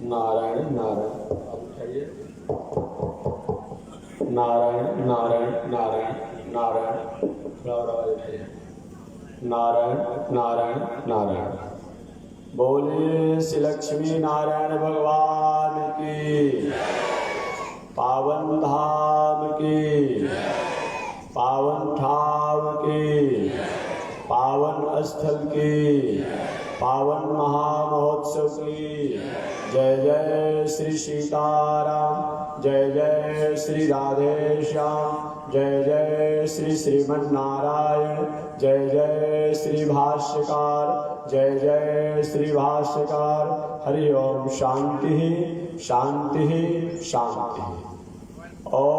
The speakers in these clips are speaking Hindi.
नारायण नारायण। अब उठाइए। नारायण नारायण नारायण नारायण। थोड़ा और आवाज उठाइए। नारायण नारायण नारायण। बोले श्री लक्ष्मी नारायण भगवान की, पावन धाम की, पावन ठाम की, पावन स्थल की, पावन महामहोत्सव की। जय जय श्री सीताराम, जय जय श्री राधेश्याम, जय जय श्री श्रीमन्नारायण, जय जय श्री भाष्यकार, जय जय श्री भाष्यकार। हरि ओम। शांति शांति शांति। ओम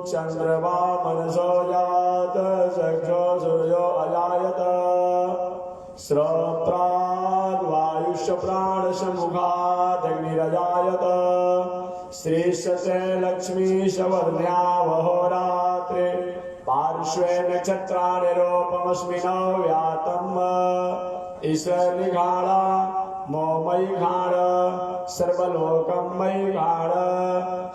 चंद्रमा मनसो जात चक्षो सूर्यो अजायत श्रोत्राद् वायुष्य प्राणश मुखाद् अग्निरजायत श्रीशते लक्ष्मीश वर्ण्यावहोरात्रे पार्श्वे नक्षत्राणि रूपमस्मिन् व्यातम् ईश्वर निघाड़ा मोमयी घाड़ सर्वलोकमयी घाड़।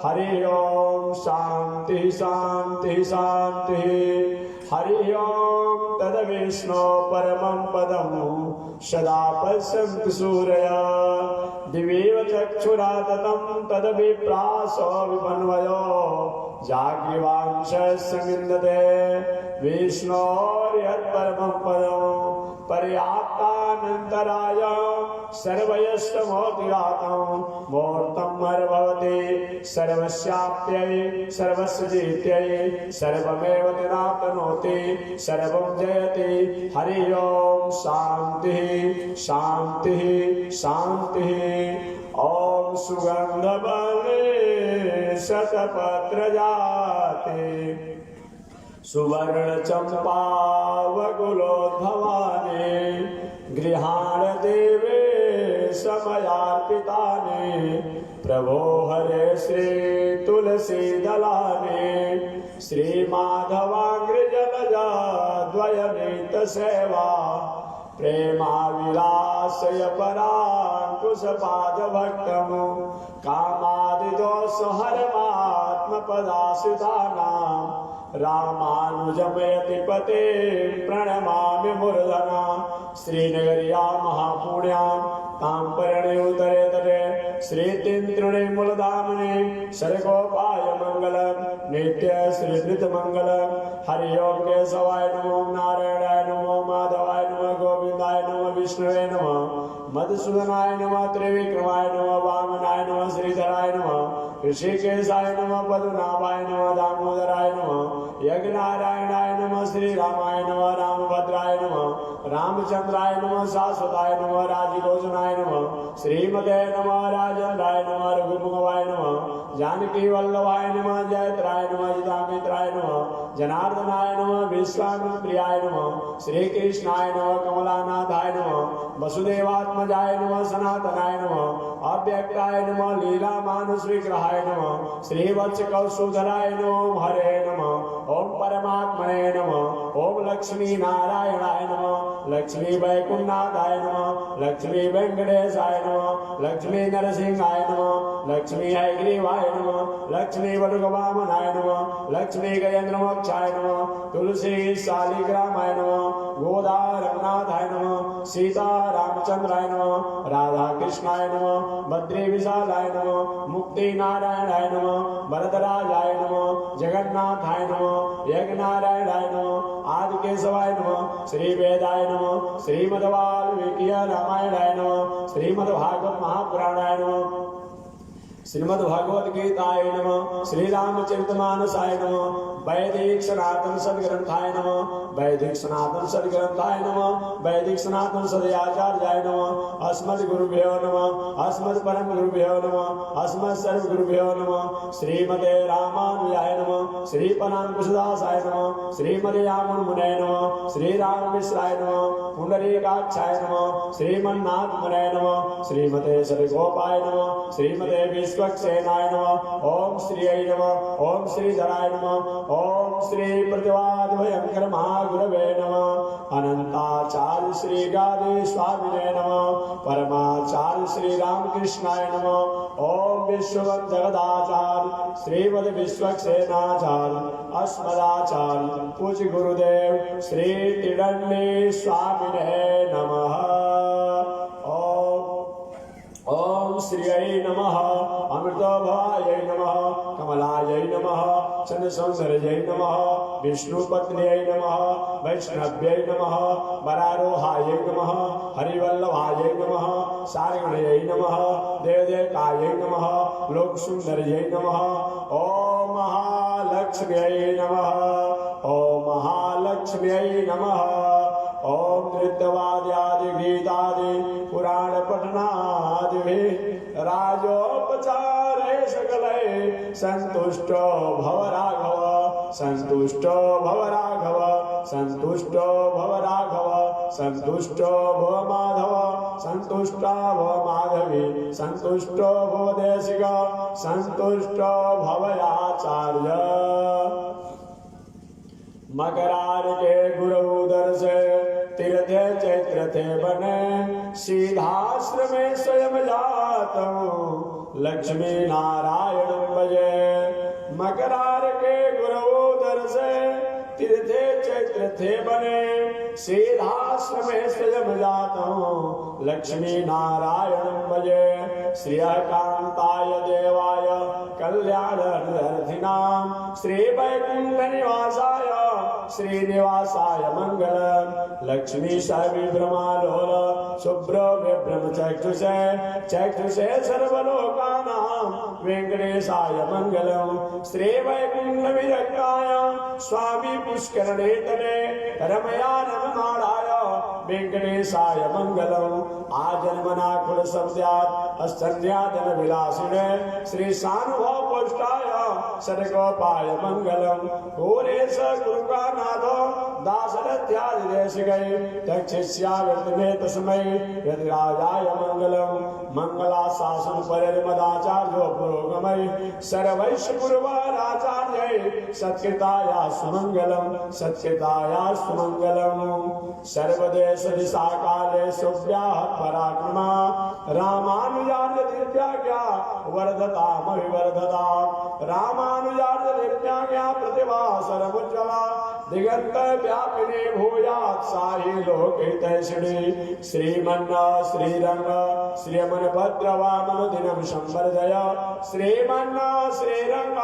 हरि ओम। शांति शांति शांति। हरि ओम। तद विष्णु परमं पदं सदा पश्यन्ति सूरया दिवीव चक्षुराततं तद विप्रासो विपन्वयो जाग्रवांशस्य विन्दते विष्णोर्यत्परमं पदं पर्याप्तानन्तराय सर्वयस्तमोतिरातं मूर्तं भवति सर्वस्याप्यै सर्वस्यजित्यै सर्वमेव निराप्नोति सर्वं जयति। हरि ओम। शांति शांति शांति। ओम सुगंधवने शतपत्र जाते सुवर्ण चंपा वकुलोद्भवाने गृहाण देवे समयार्पिताने प्रभो हरे श्री तुलसी दलाने श्री माधवांग्रजलजा द्वयनीत सेवा प्रेमा विलासय परांकुश पाद भक्तम कामादिदोष हरमात्म पदासितानां रामानुजमयति पते प्रणमामि मूर्धना श्रीनगर्या महापुण्यां तांपरणे उतरे तटे श्रीतीन्त्रिणे मूलधामने सर्गोपाय मंगलम नित्य श्रीधृत मंगलम। हरि ओम केशवाय नमो नारायणाय नमो माधवाय नमो गोविंदाय नमो विष्णुवे नमः मधुसूदनाय नमः त्रिविक्रमाय नमः वामनाय नमः श्रीधराय नमः ऋषिकेशाय नमः पद्मनाभाय नमः दामोदराय नमः यज्ञनारायणाय नमः श्रीरामाय नमः रामभद्राय नमः रामचंद्राय नमः शाश्वताय नमः राजलोचनाय नमः श्रीमते नमः राजेन्द्राय नमः रघुमुखवाय नमः जानकी वल्लभाय नमः जयत्राय नमः जितामित्राय नमः जनार्दनाय नमः विश्वामित्रियाय नमः श्रीकृष्णाय नमः कमलानाथाय नमः वसुदेवात्मजाय नमः सनातनाय नमः अव्यक्ताय नमः लीला मानुष विग्रहाय नमः श्रीवत्स कौशुधराय नमः हरे नमः ओम परमात्मने नमः ओम लक्ष्मी नारायणाय नमः लक्ष्मी वैकुंठनाथाय नमः लक्ष्मी वेंकटेशाय नमः लक्ष्मी नरसिंहाय नमः लक्ष्मी हयग्रीवाय नमः लक्ष्मी वडुगवामनाय नमः लक्ष्मी गजेंद्रमोक्षाय नमः तुलसी शालिग्रामाय नमः गोदा रघुनाथाय नमः सीता रामचंद्राय नमः राधा कृष्णाय नमः बद्री विशालाय नमः मुक्ति नारायणाय नमः वरदराजाय नमः जगन्नाथाय नमः यज्ञनारायणाय नमः आदि केशवाय नमः श्री वेदाय नमः श्रीमद्वाल्मीकि रामायणाय नमः श्रीमद्भागवत महापुराणाय नमः श्रीमद्भगवद गीताय नमः श्री रामचरितमानसाय नमः वैदिक सनातन सद्ग्रंथाय नमः वैदिक सनातन सद्ग्रंथाय नमः वैदिक सनातन सदयाचार्याय नमः अस्मद् गुरुभ्यो नमः अस्मद् परम गुरुभ्यो नमः अस्मद् सर्व गुरुभ्यो नमः श्रीमते रामानुजाय नमः श्री परांकुशदासाय नमः श्रीमते यामुन मुने नमः श्री राम मिश्राय नमः पुंडरीकाक्षाय नमः श्रीमन्नाथ मुने नमः श्रीमते सरिगोपाय नमः श्रीमते विश्वक्सेनाय नमः ओम श्री नमः ओम श्रीधराय नमः ओम श्री प्रतिवाद भयंकर महागुरवे नमः अनंताचार्य श्री गादी स्वामिने नमः परमाचार्य श्री रामकृष्णाय नमः। ओम विश्ववंद जगदाचार्य श्रीमद विश्वक्सेनाचार्य अस्मदाचार्य पूज्य गुरुदेव श्री त्रिदंडी स्वामिने नमः। ओम श्रीयै नमः, अमृतभवायै नमः, कमलायै नमः, चंद्रसंसर्यै नमः, विष्णुपत्न्यै नमः, वैष्णव्यै नमः, वरारोहायै नमः, हरिवल्लभायै नमः, सारगणयै नमः, देवदेवतायै नमः, लोकसुंदर्यै नमः। ओम महालक्ष्म्यै नमः। ओम महालक्ष्म्यै नमः। ओम नृत्यवाद्यादि गीतादि पुराण पठनादि राजोपचारे सकले संतुष्टो भव राघव, संतुष्टो भव राघव, संतुष्टो भव राघव, संतुष्टो भव माधव, संतुष्टा भव माधवी, संतुष्टो भव देशिक, संतुष्टो भव आचार्य। मकरार के गुरु दर से तीर्थे चैत्र थे बने, सीधाश्रमे स्वयं जात लक्ष्मी नारायण भजे। मकरार के गुरु दर से तीर्थे चैत्र थे बने, सीधाश्रमे स्वयं जात लक्ष्मी नारायण भजे। श्रियकांताय देवाय कल्याणार्थिनां श्री वैकुंठ निवासाय श्रीनिवासाय मंगलम। लक्ष्मी विभ्रमालोल शुभ्र विभ्रम चक्षुषे, चक्षुषे सर्वलोकानां वेंकटेशाय मंगलम। श्री वैकुंठ विरक्ताय स्वामी पुष्करणे तले रमया रममाणाय वेंकटेशाय मंगलम। आजन्मनाकुल शब्दात् अस्तन्यादन विलासिने श्री सानुभव पुष्टाय सर्गोपाय मंगलम। घोरेश गुरुकानाथो दासरथ्यादि देशिकै दक्षिष्यावर्तमे तस्मै यदिराजाय मंगलम। मंगलाशासन परिर्मदाचार्यो पुरोगमै सर्वैश्च गुरुवाराचार्यै सत्कृताया सुमंगलम, सत्कृताया सुमंगलम। सर्वदेश दिशा काले सुव्याहत पराक्रमा रामानुजार्य दिव्याज्ञा वर्धतामभिवर्धताम्। रामानुजार्य दिव्याज्ञा प्रतिभा सर्वोज्ज्वला दिगंत व्यापिनी भूयात् साई लोकहितैषिणी। श्रीमन्न श्रीरंग श्रीमन भद्रवामन दिनं संवर्धय, श्रीमन्न श्रीरंग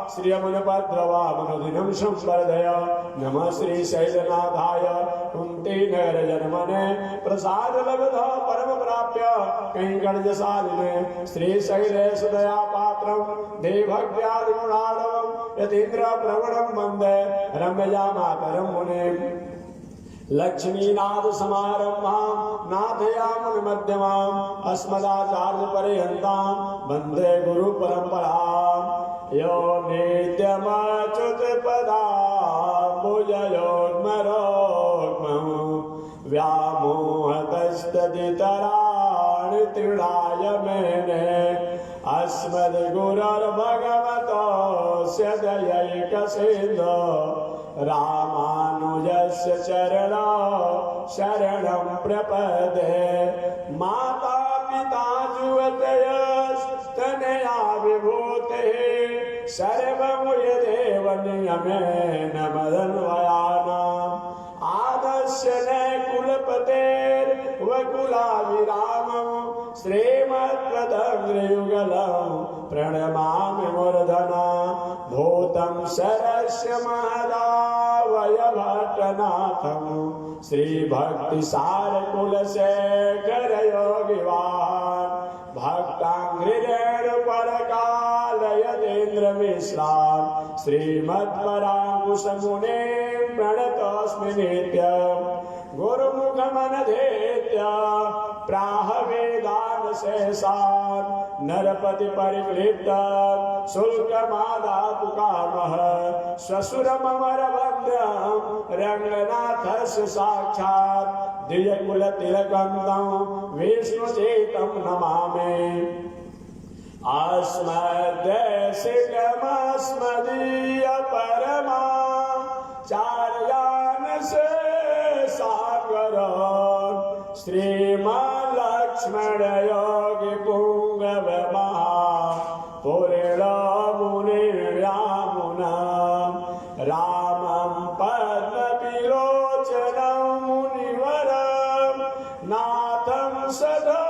श्रीमन भद्रवामन दिनं संवर्धय। नमः श्री शैलनाथाय कुंती नगर जन्मने प्रसाद लब्ध परम प्राप्य कैंकर्यशालिने। श्री शैलेश दया पात्रम देवभक्त्यादि गुणार्णवम् यतीन्द्र प्रवणं वन्दे रम्यजा मातरं मुनिम्। लक्ष्मीनाथ समारंभां नाथयामुन मध्यमाम् अस्मदाचार्य पर्यन्तां वन्दे गुरु परम्पराम्। यो नित्यमच्युत पदाम्बुजयोर्मरोग्मं व्यामोहतस्तदितराणि तृणाय मेने। अस्मद्गुरोर्भगवतोऽस्य दयैकसिन्धो रामानुजस्य चरणौ शरणं प्रपदे। माता पिता जुवतयस्तनया विभूतिः सर्वं यदेव नियमेन मदन्वयानाम्। आदस्य न कुलपतेर्वकुलाभिरामं श्रीमद्पदग्रयुगलं प्रणमामि मूर्धना। भूतं शरस्य महदावय भट्टनाथं श्रीभक्तिसारकुलशेखर योगिवान्। भक्ताङ्घ्रिरेण परकालयतीन्द्रमिश्रान् श्रीमत्पराङ्कुशमुनिं प्रणतोऽस्मि नित्यम्। गुरुमुखमनधेत्य प्राह वेदानशेषान् नरपति परिक्लिप्त शुल्कमादातु कामः। श्वशुरममरभद्रं रङ्गनाथस्य साक्षात् द्विजकुलतिलकं तं विष्णुचेतं नमामि। अस्मद्देशिकमस्मदीय परमाचार्यान् से सागर श्रीमल्लक्ष्मीनाथ लक्ष्मण योगी पुंगव महापुरेण मुनिर्व्यामुनम् रामं पद्मविलोचनं मुनिवरं नाथं सदा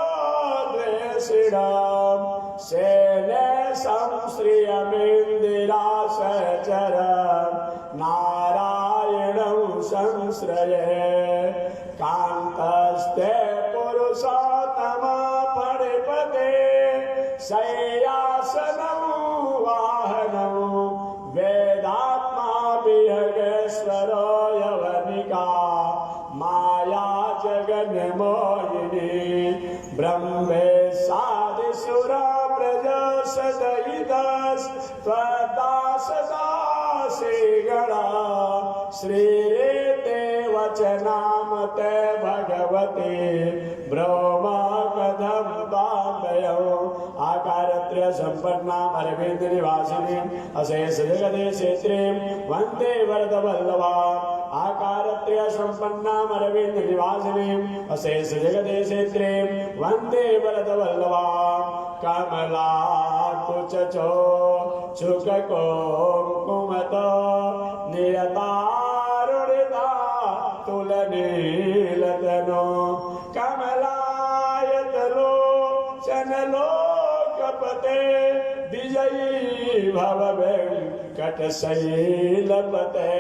द्वेषिणं सेने संश्रियमिन्दिरासचरं नारायणं संश्रये कान्तस्ते पुरुषोत्तम फणिपते शय्यासनं वाहनं वेदात्मा विहगेश्वरो यवनिका माया जगन्मोहिनी ब्रह्मेशादिसुरा प्रजसदयितस्त्वदासदासिगणा श्रीरेते वचनामते भगवते ब्रह्मा कथं पापयो आकारत्रय संपन्नाम् अरविन्द निवासिनीम् अशेष जगदीशेत्रीं वन्दे वरदवल्लभाम् आकारत्रय संपन्नाम् अरविन्द निवासिनीम् अशेष जगदीशेत्रीं वन्दे वरदवल्लभाम् कमला कुचचो चुकको कुमतो नियतारुणिता तुलनीलतनो कमलायतलो चनलोकपते विजयी भव वेङ्कटशैलपते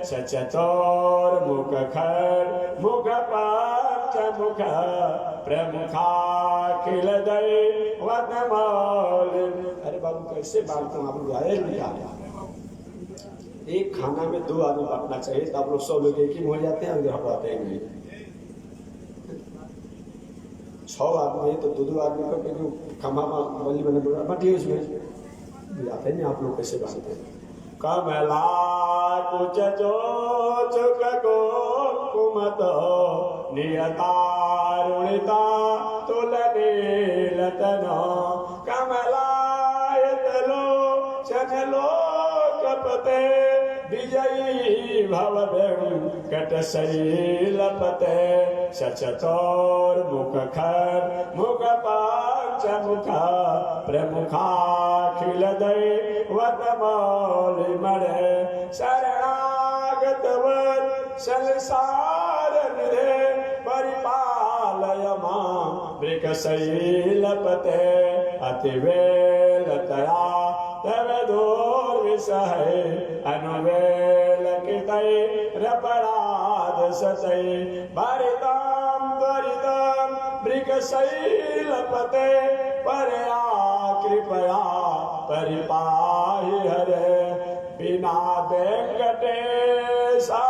सचतोर्मुखखर मुख पंचमुख प्रमुखाखिल दैवतमौलिन। अरे बाबू कैसे बांटता हूँ आप लोग आए नहीं? एक खाना में 2 आदमी बांटना चाहिए तो आप लोग 100 लोग एक ही हो जाते हैं, घबराते हैं नहीं। 6 आदमी है तो 2 आदमी को जो खमा बलि बने बांटिए उसमें बुझाते नहीं आप लोग कैसे बांटते हैं। कमला कुचचो चुकको कुमतो नियतारुणिता तुलनीलतनो कमलायतलो चनलोकपते विजयी भव वेङ्कटशैलपते सचतोर्मुखखर मुख पंचमुख प्रमुखाखिल दैवतमौलिमणे शरणागतवत् संसारनिधे परिपालय मां वृकशैलपते अतिवेलतया तव दुर्विसहे अनुवेलकितैरपराध सतै भरितां त्वरितं वृकशैलपते परया कृपया परिपाहि हरे बिना वेङ्कटेशा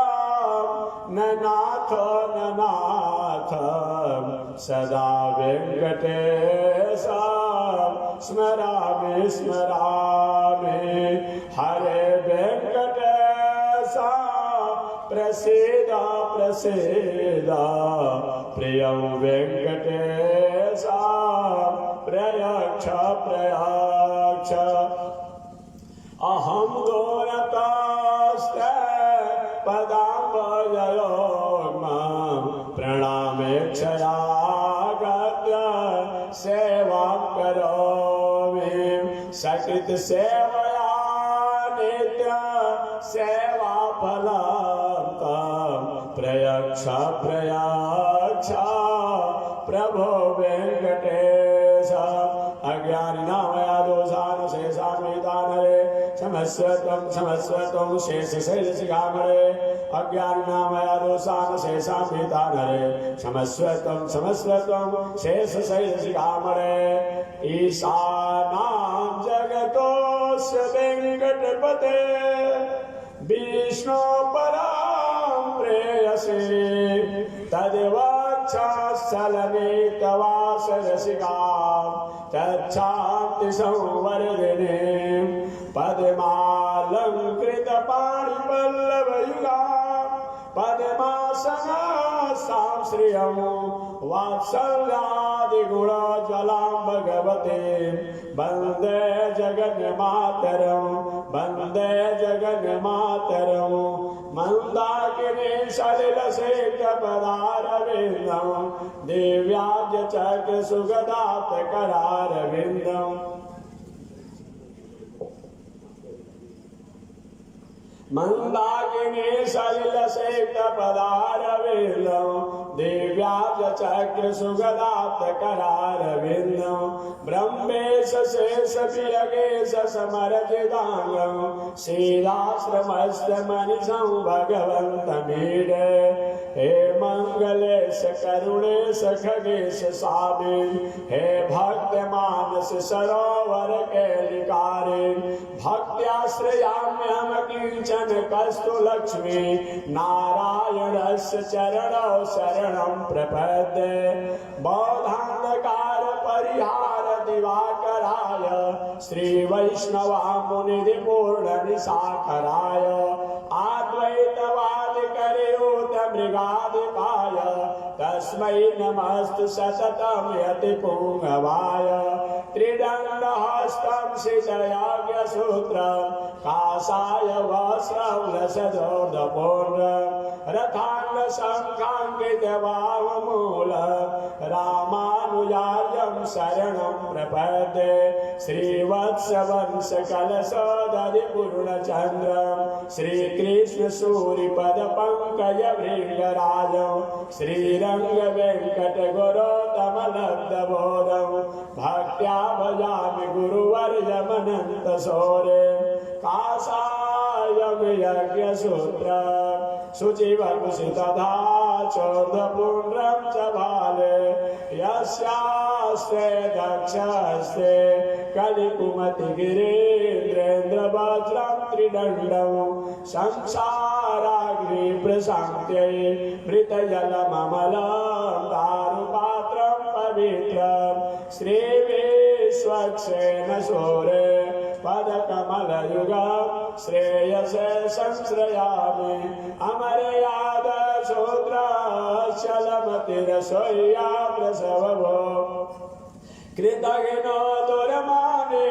न नाथ न नाथ सदा वेङ्कटेशा स्मरामि स्मरामि हरे वेङ्कटेशा प्रसीद प्रसीद प्रियं वेङ्कटेशा प्रयक्ष प्रयक्ष अहं दोरतास्ते पदाम्बजयोग्मं प्रणामेक्षयागत्य सेवां करोमि सकृत सेवया नित्य सेवाफलं तं प्रयक्ष प्रयक्ष प्रभो वेङ्कटेश अज्ञानिनामया दोषानुशेषान्वितानरे क्षमस्व शेषशैलशिखामरे अज्ञानिनामया दोषानुशेषान्वितानरे क्षमस्व शेषशैलशिखामरे ईशानां जगतोऽस्य वेङ्कटपते विष्णो परां प्रेयसे तद्वक्षस्थलने तवासरसिकां तच्छान्ति संवर्धिने पद्मालङ्कृतपाणिपल्लवयुगा पद्मासनासां श्रियं वात्सल्यादिगुणज्वलां भगवते वन्दे जगन्मातरं वन्दे जगन्मातरं मन्दाकिनी सलिल शेख पदारविंदम दिव्याज चक्र सुगदात करारविंदम मंदाकिनी सलिल शेख पदारविंदम दिव्याज चक्र सुगदात करारविंदम ब्रह्मेश शेष पियगेश समरजिदांगम श्रीराश्रमस्तमनिषं भगवन्तमीडे हे मंगलेश करुणेश खगेश साबिन हे भक्तमानस सरोवर केलिकारे भक्त्याश्रयाम्यहं किंचन कस्तु लक्ष्मी नारायणस्य चरणौ शरणं प्रपद्ये बौधान्धकार परिहार दिवाकराय श्री वैष्णवामुनिधि पूर्ण निशाकराय अद्वैतवाद करयोत मृगाधिपाय तस्मै नमस्तु सततं यति पुंगवाय त्रिदण्डहस्तं शितयाज्ञसूत्रं कासाय वस्त्रं लसदोर्धपूर्णं रथाङ्गशङ्खाङ्कितवामूल रामानुजार्यं शरणं प्रपद्ये श्रीवत्सवंशकलशोदधिपूर्णचन्द्रं श्रीकृष्णसूरिपदपङ्कजभृङ्गराजं श्रीरङ्गवेङ्कटगुरोतमलब्धबोधं भक्त्या भजामि गुरुवर्यमनन्तशौरे कासायं यज्ञसूत्रं शुचिवपुषि तथा चोर्धपुण्ड्रं च भाले यस्यास्ते दक्षस्ते कलिकुमतिगिरीन्द्रेन्द्रवज्रं त्रिदण्डं संसाराग्निप्रशान्त्यै मृतजलममलं दारुपात्रं पवित्रं श्रीविश्वक्सेनशौरे पदकमलयुगं श्रेयसे संश्रयामि अमर्यादशूद्रशलमतिरसोय्या प्रसवभो कृतघ्नो दुर्माने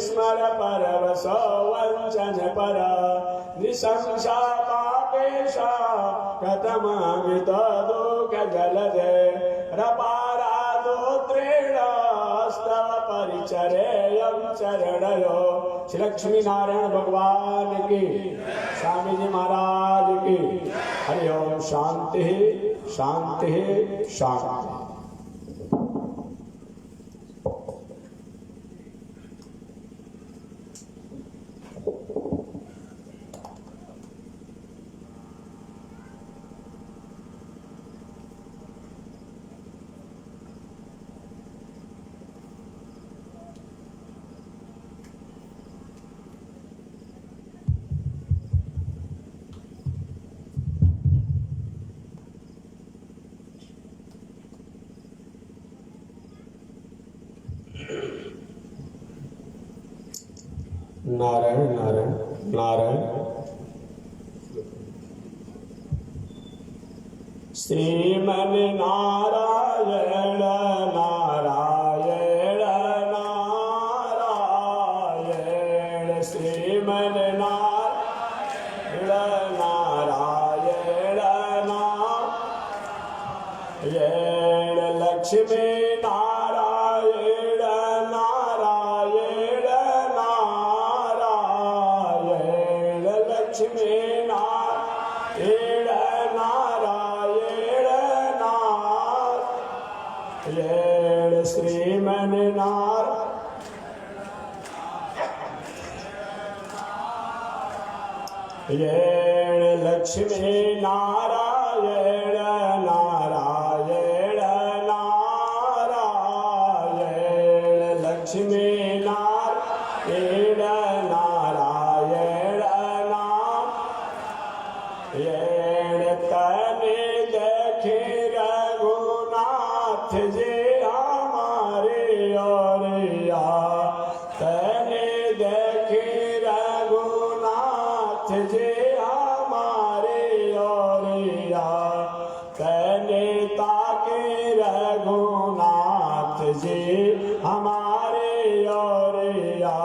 स्मर परवशो वञ्चन पर निशंसा पापेशा कथमामित दुःखजलधे रपारादोत्रेण स्तव परिचरेयं चरणयो। श्री लक्ष्मी नारायण भगवान की, स्वामी जी महाराज की। हरि ओम। शांति शांति शांति। नारायण नारायण नारायण। श्रीमन नारायण नारायण नारायण। श्रीमन नारायण नारायण नारायण। लक्ष्मी श्रीमन नारायण लक्ष्मी नारायण नारायण नारायण। लक्ष्मी नारायण नारायण नारायण। तने देखे रघुनाथ जी हमारे ओरिया। तने देखे रघुनाथ जी हमारे ओरिया। तने ताके रघुनाथ जी हमारे ओरिया।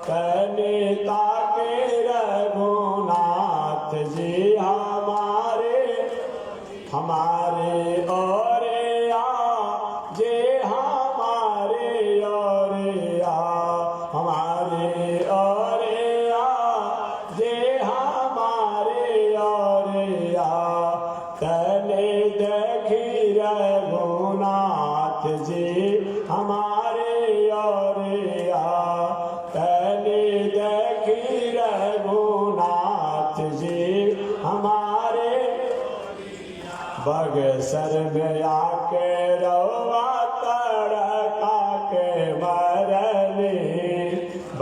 तने ताके रघुनाथ जी हमारे हमारे ओरिया तने देखी रघुनाथ जी हमारे बगसर में आके रवा तड़का के मरने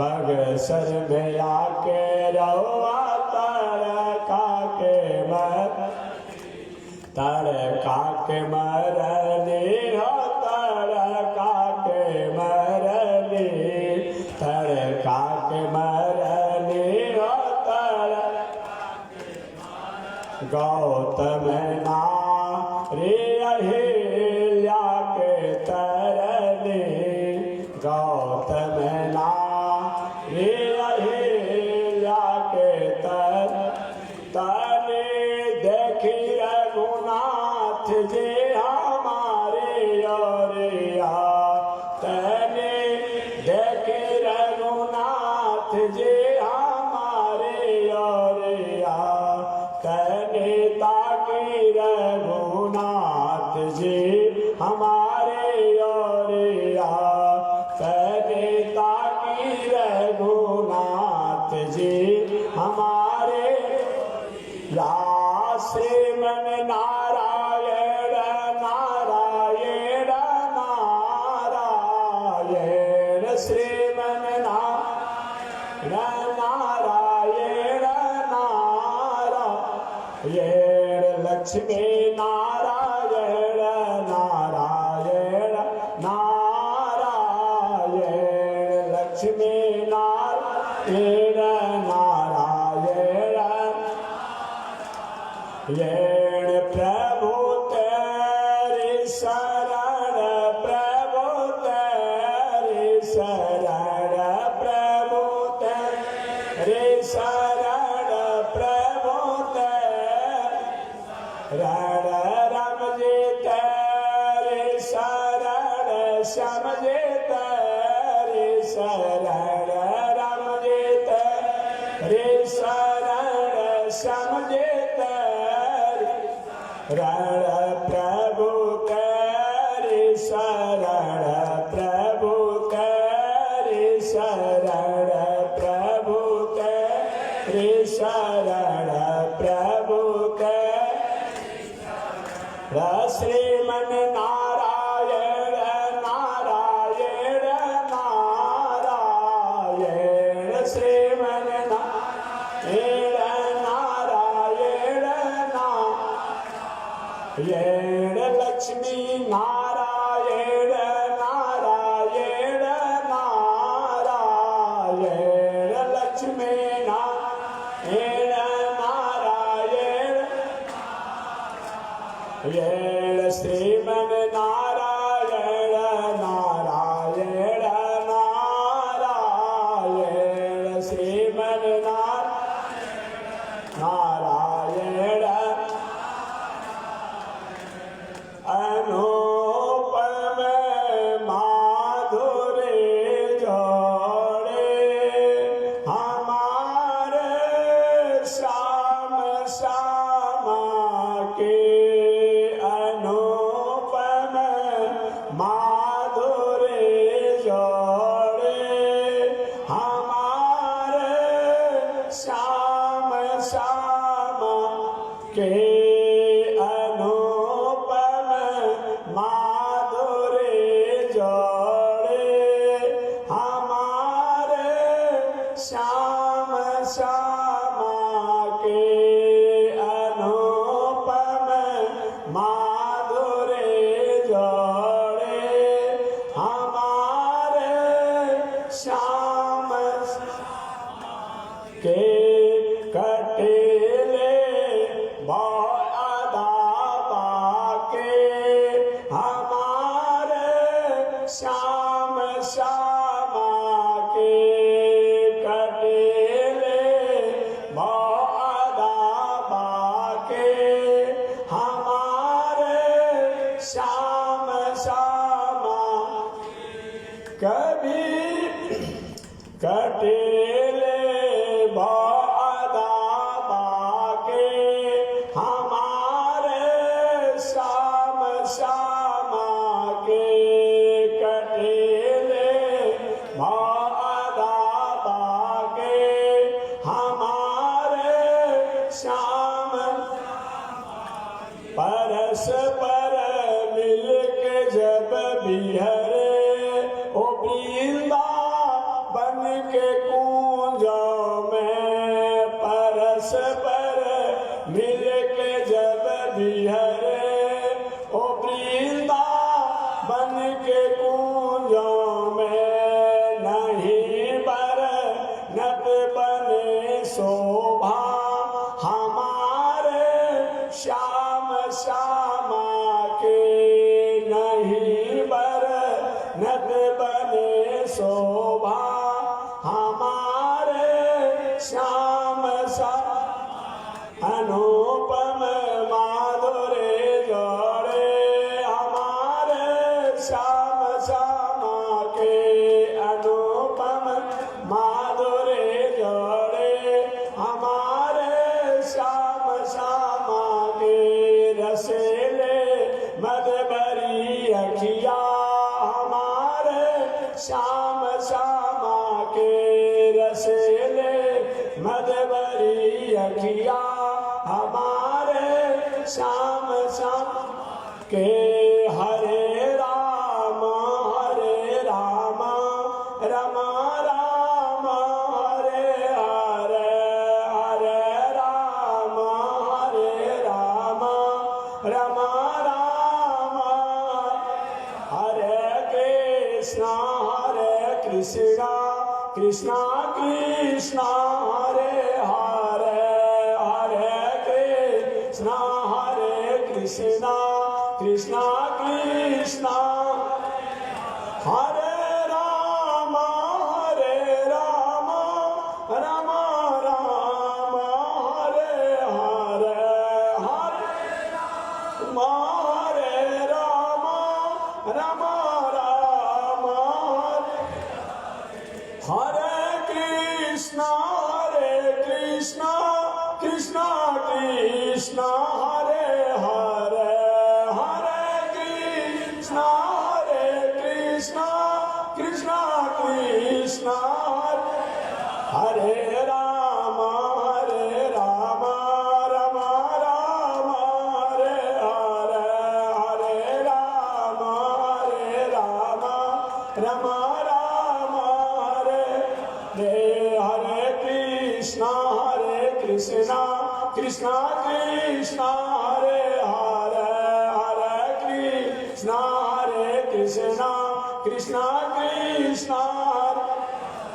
बगसर में आके रवा तड़का के मरने हो तड़का के मरने तड़का के मरने हो गौतम नारी अहिल्या के तरने गौतम नारी अहिल्या के तने देखी रघुनाथ जी हमारे ओरिया तने देखी रघुनाथ जी हमारे ओरिया तने ताकी रघुनाथ जी हमारे ओरिया तने ताकी रघुनाथ जी हमारे या श्रीमन नारायण नारायण नारायण श्रीमन नारायण नारायण लक्ष्मी नारायण नारायण नारायण लक्ष्मी नारायण नारायण येण प्रभु तेरी शरण प्रभु तेरी शरण प्रभु तेरी शरण प्रभु तेरी राम जी तेरी शरण श्याम जी तेरी शरण राम जी तेरी शरण श्याम जी रण प्रभु तेरी शरण प्रभु तेरी शरण प्रभु तेरी शरण प्रभु तेरी श्रीमन नारायण नारायण नारायण श्रीमन नारायण नारायण येण लक्ष्मी नारायण नारायण नारायण लक्ष्मी नारायण नारायण येण श्रीमन नारायण नारायण नारायण श्रीमन नारायण अनुपम माधुरी जोड़े हमारे श्याम श्यामा के अनुपम माधुरी जोड़े हमारे श्याम श्यामा के माधुरी जोड़े हमारे श्याम श्यामा के अनुपम माधुरी जोड़े हमारे श्याम के कटीले श्याम श्यामा के कटीले बादा बाके हमारे श्याम श्यामा कभी कटीले बादा बाके हमारे श्याम श्यामा के श्याम श्यामा के रसेले मदवरी अखिया हमारे श्याम श्याम के हरे राम राम राम हरे हरे हरे राम राम राम हरे कृष्णा कृष्णा कृष्णा हरे हरे हरे कृष्णा कृष्णा कृष्णा हरे राम राम राम हरे हरे हरे राम राम हरे कृष्णा कृष्णा कृष्णा हरे हरे हरे कृष्णा कृष्णा कृष्णा हरे राम राम राम हरे हरे हरे राम राम हरे कृष्णा कृष्णा कृष्णा हरे हरे हरे कृष्णा कृष्णा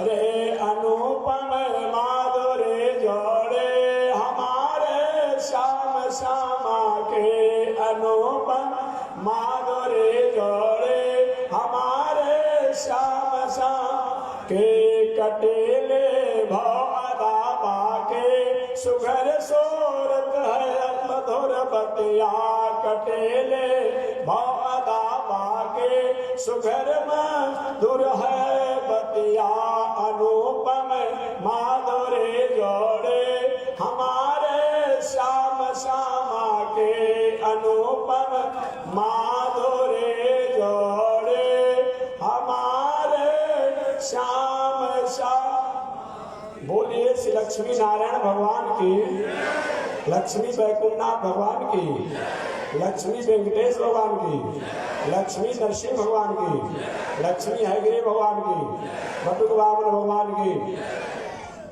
रे अनुपम माधुरे जोड़े हमारे श्याम श्यामा के अनुपम माधुरे जोड़े हमारे श्याम श्याम के कटेले भौदा बाके सुघर सोरत है मधुर बतिया कटेले भौदा बाके सुघर मधुर है बतिया अनुपम माधुरे जोड़े हमारे श्याम श्यामा के अनुपम माधुरे जोड़े हमारे श्याम श्याम। बोलिए श्री लक्ष्मी नारायण भगवान की, लक्ष्मी बैकुंठनाथ भगवान की, लक्ष्मी वेंकटेश भगवान की, लक्ष्मी नरसिंह भगवान की, लक्ष्मी हयग्रीव भगवान की, बटुक वामन भगवान की,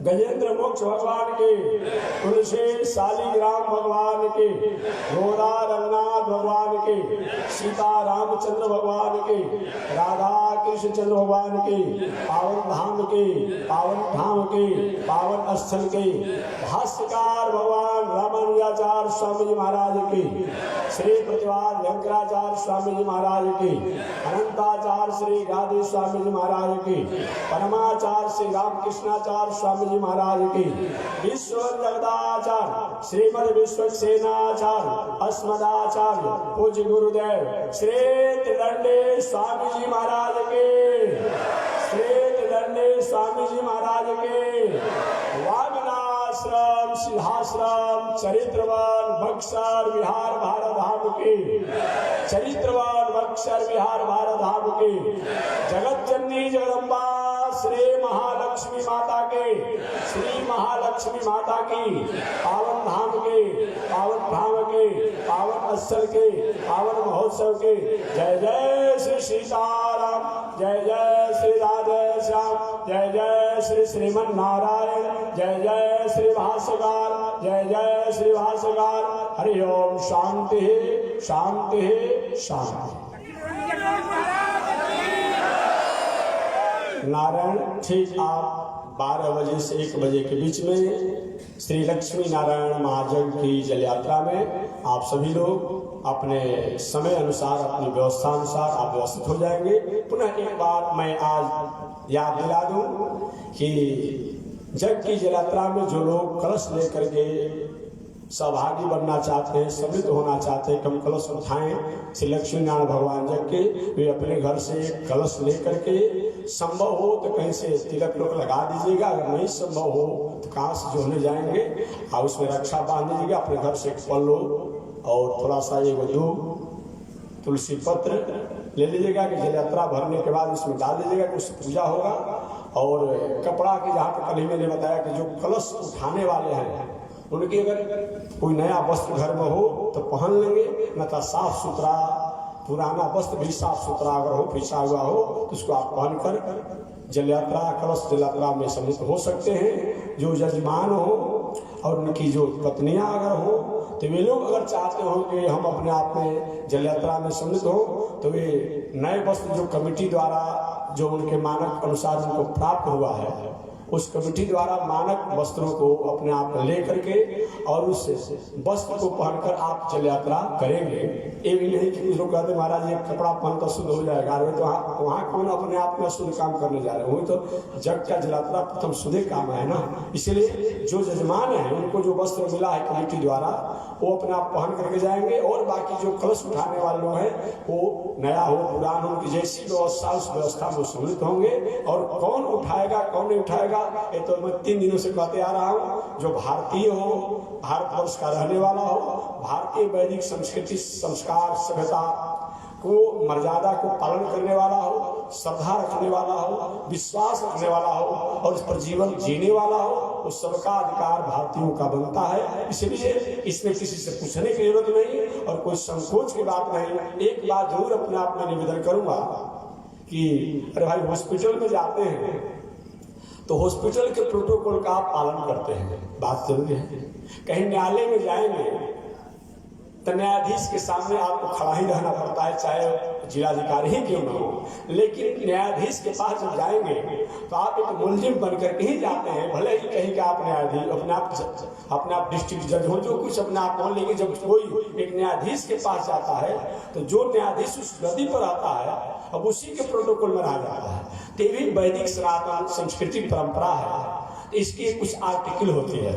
गजेंद्र मोक्ष भगवान की, तुलसी शालिग्राम भगवान की, गोरा रंगनाथ भगवान की, सीता रामचंद्र भगवान की, राधा कृष्ण चंद्र भगवान की, पावन धाम की, पावन धाम की, पावन स्थल की, भाष्यकार भगवान रामानुजाचार्य स्वामी जी महाराज की, श्री प्रतिवाद शंकराचार्य स्वामी जी महाराज की, अनंताचार्य श्री गादी स्वामी जी महाराज की, परमाचार्य श्री रामकृष्णाचार्य स्वामी जी महाराज की, विश्व जगदाचार्य श्रीमद विश्वक्सेनाचार्य अस्मदाचार्य पूज्य गुरुदेव श्री त्रिदंडी स्वामी जी महाराज के, श्री त्रिदंडी स्वामी जी महाराज के, वामनाश्रम सिद्धाश्रम चरित्रवान बक्सर बिहार भारत धाम की, चरित्रवान बक्सर बिहार भारत धाम की, जगत जननी जगदम्बा श्री महालक्ष्मी माता के, श्री महालक्ष्मी माता की, पावन धाम के, पावन धाम के, पावन स्थल के, पावन महोत्सव के, जय जय श्री सीताराम, जय जय श्री राधे श्याम, जय जय श्री श्रीमन नारायण, जय जय श्री भाष्यकार, जय जय श्री भाष्यकार। हरि ओम शांति शांति शांति। नारायण ठीक आप 12 बजे से 1 बजे के बीच में श्री लक्ष्मी नारायण महायज्ञ की जल यात्रा में आप सभी लोग अपने समय अनुसार अपनी व्यवस्था अनुसार आप व्यवस्थित हो जाएंगे। पुनः एक बार मैं आज याद दिला दूं कि यज्ञ की जल यात्रा में जो लोग कलश लेकर के सहभागी बनना चाहते हैं, समृद्ध होना चाहते हैं, कम कलश उठाएं श्री लक्ष्मी नारायण भगवान जग के, वे अपने घर से कलश लेकर के संभव हो तो कहीं से तिलक लोग लगा दीजिएगा, अगर नहीं संभव हो तो कहाँ से जोड़ने जाएंगे और उसमें रक्षा बांध दीजिएगा। अपने घर से एक पल्लो और थोड़ा सा एक दूब, तुलसी पत्र ले लीजिएगा कि जल यात्रा भरने के बाद उसमें डाल दीजिएगा कि उससे पूजा होगा। और कपड़ा की जहाँ पर कल ही मैंने बताया कि जो कलश उठाने वाले हैं उनकी अगर कोई नया वस्त्र घर में हो तो पहन लेंगे, न तो साफ सुथरा पुराना वस्त्र भी साफ सुथरा अगर हो, फीसा हुआ हो तो उसको आप पहनकर जल यात्रा कलश जल यात्रा में सम्मिलित हो सकते हैं। जो यजमान हो और उनकी जो पत्नियां अगर हो तो वे लोग अगर चाहते हो कि हम अपने आप में जल यात्रा में सम्मिलित हो तो वे नए वस्त्र जो कमेटी द्वारा जो उनके मानक अनुसार उनको प्राप्त हुआ है उस कमेटी द्वारा मानक वस्त्रों को अपने आप में ले करके और उस वस्त्र को पहनकर आप जल यात्रा करेंगे। ये भी नहीं कि कुछ लोग कहते महाराज ये कपड़ा पहनकर शुद्ध हो जाएगा, अरे तो वहाँ कौन अपने आप में शुद्ध काम करने जा रहे हैं, वही तो जग का जल यात्रा प्रथम शुद्ध काम है ना। इसलिए जो यजमान है उनको जो वस्त्र मिला है कमेटी द्वारा वो अपने आप पहन करके जाएंगे और बाकी जो कलश उठाने वाले लोग हैं वो नया हो पुरान हो उनकी जैसी व्यवस्था उस व्यवस्था में सम्मिलित होंगे। और कौन उठाएगा कौन नहीं उठाएगा ये तो मैं 3 दिनों से कहते आ रहा हूँ। जो भारतीय हो, भारतवर्ष का रहने वाला हो, भारतीय वैदिक संस्कृति संस्कार सभ्यता को मर्यादा को पालन करने वाला हो, श्रद्धा रखने वाला हो, विश्वास रखने वाला हो और इस पर जीवन जीने वाला हो, उस सबका अधिकार भारतीयों का बनता है। इसलिए इसमें किसी से पूछने की जरूरत नहीं और कोई संकोच की बात नहीं। एक बात जरूर अपने आप में निवेदन करूंगा कि अरे भाई हॉस्पिटल में जाते हैं तो हॉस्पिटल के प्रोटोकॉल का आप पालन करते हैं, बात जरूरी है। कहीं न्यायालय में जाएंगे तो न्यायाधीश के सामने आपको खड़ा ही रहना पड़ता है, चाहे जिलाधिकारी ही क्यों ना हो। लेकिन न्यायाधीश के पास जब जाएंगे तो आप एक मुलजिम बनकर ही जाते हैं, भले ही कहीं का आप न्यायाधीश अपने आप डिस्ट्रिक्ट जज हो जो कुछ अपने आप हो। लेकिन जब कोई एक न्यायाधीश के पास जाता है तो जो न्यायाधीश उस गद्दी पर आता है अब उसी के प्रोटोकॉल में रह जाता है। तो भी वैदिक सनातन संस्कृति परंपरा है, इसकी कुछ आर्टिकल होती है,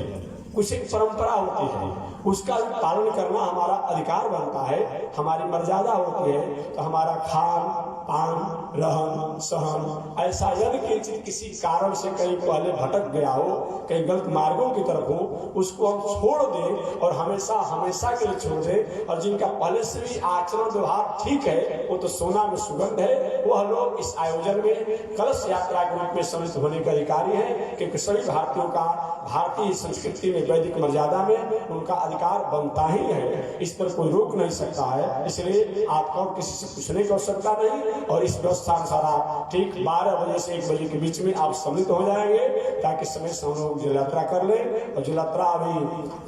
कुछ एक परंपरा होती है, उसका पालन करना हमारा अधिकार बनता है, हमारी मर्यादा होती है। तो हमारा खान पान रहन सहन ऐसा यदि किसी कारण से कहीं पहले भटक गया हो, कहीं गलत मार्गों की तरफ हो, उसको हम छोड़ दें और हमेशा हमेशा के लिए छोड़ दें। और जिनका पहले से भी आचरण व्यवहार ठीक है वो तो सोना में सुगंध है, वह लोग इस आयोजन में कलश यात्रा के रूप में सम्मिलित होने के अधिकारी हैं। क्योंकि सभी भारतीयों का भारतीय संस्कृति में वैदिक मर्यादा में उनका अधिकार बनता ही है, इस पर कोई रोक नहीं सकता है। इसलिए आपको किसी से पूछने की आवश्यकता नहीं और इस व्यवस्था अनुसार आप ठीक 12 बजे से 1 बजे के बीच में आप सम्मिलित हो जाएंगे ताकि समय से हम लोग जल यात्रा कर लें। और जल यात्रा अभी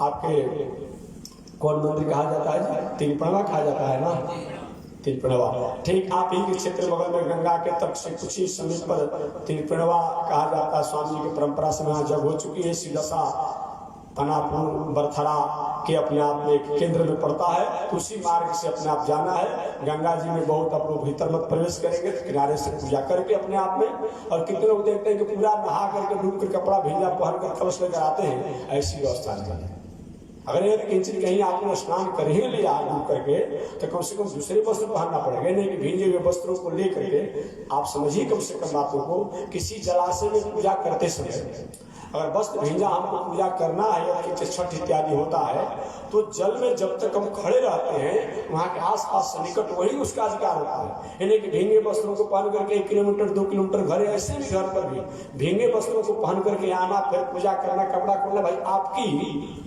आपके कौन मंदिर कहा जाता है, तिलपणवा कहा जाता है ना, तिलपणवा ठीक आप ही के क्षेत्र बगल में गंगा के तट से कुछ ही समीप पर तिलपणवा कहा जाता है। स्वामी जी की परंपरा से वहाँ जब हो चुकी है। सिदसा पनापुर बरथरा के अपने आप में एक केंद्र में पड़ता है, तो उसी मार्ग से अपने आप जाना है। गंगा जी में बहुत आप लोग भीतर मत प्रवेश करेंगे तो किनारे से पूजा करके अपने आप में। और कितने लोग देखते हैं कि पूरा नहा करके डूब कर कपड़ा भीजा पहन कर कलश लेकर आते हैं, ऐसी व्यवस्था नहीं है। अगर यदि किंचित कहीं आपने स्नान कर ही लिया डूब करके तो कम से कम दूसरे वस्त्र पहनना पड़ेगा, नहीं कि भींगे हुए वस्त्रों को लेकर के आप समझिए कम से कम बातों को। किसी जलाशय में पूजा करते समय अगर वस्त्र भींजा हमको पूजा करना है या छठ इत्यादि होता है तो जल में जब तक हम खड़े रहते हैं वहाँ के आसपास सन्निकट वही उसका अधिकार होता है। यानी कि भींगे वस्त्रों को पहन करके 1 किलोमीटर 2 किलोमीटर घर, ऐसे भी घर पर भी भींगे वस्त्रों को पहन करके आना, फिर पूजा करना, कपड़ा खोलना, भाई आपकी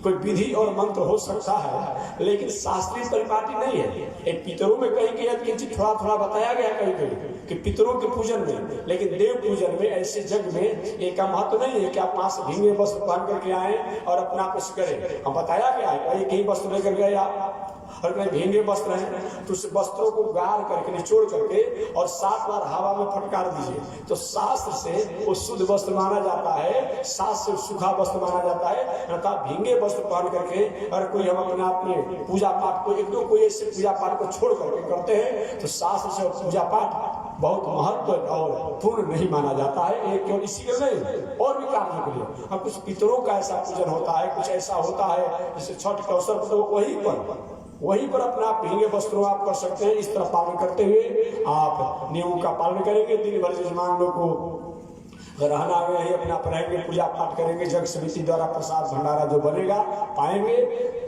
कोई विधि और मंत्र हो सकता है लेकिन शास्त्रीय परिपाटी नहीं है। एक पितरों में कहीं कहीं थोड़ा थोड़ा बताया गया कहीं कहीं कि पितरों के पूजन में, लेकिन देव पूजन में ऐसे जग में एक महत्व नहीं है कि आप वहां से भींगे वस्त्र पहन करके आए और अपना कुछ करें। हम बताया गया है एक ही वस्त्र लेकर गए आप और कहीं भींगे वस्त्र हैं तो उस वस्त्रों को गाड़ करके निचोड़ करके और 7 बार हवा में फटकार दीजिए तो शास्त्र से वो शुद्ध वस्त्र माना जाता है, शास्त्र से सूखा वस्त्र माना जाता है। अर्थात भींगे वस्त्र पहन करके अगर कोई हम अपने आप में पूजा पाठ को एक दो कोई ऐसे पूजा पाठ को छोड़ करके करते हैं तो शास्त्र से पूजा पाठ बहुत महत्व और पूर्ण नहीं माना जाता है। एक केवल इसी के नहीं और भी कार्यों के लिए। अब कुछ पितरों का ऐसा पूजन होता है, कुछ ऐसा होता है जैसे छठ के अवसर पर, तो वहीं पर अपना भींगे वस्त्रों आप कर सकते हैं। इस तरह पालन करते हुए आप नियमों का पालन करेंगे। दिन भर यजमान लोग को रहना गए ही अपना रहेंगे, पूजा पाठ करेंगे, जग समिति द्वारा प्रसाद भंडारा जो बनेगा पाएंगे।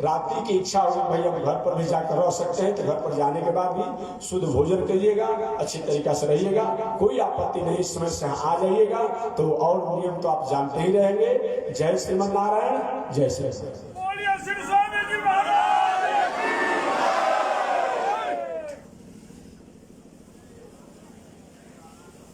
रात्रि की इच्छा हो भाई हम घर पर भी जाकर रह सकते हैं, तो घर पर जाने के बाद भी शुद्ध भोजन करिएगा, अच्छी तरीका से रहिएगा, कोई आपत्ति नहीं, इस समय से आ जाइएगा। तो और नियम तो आप जानते ही रहेंगे। जय श्रीमन नारायण, जय श्री।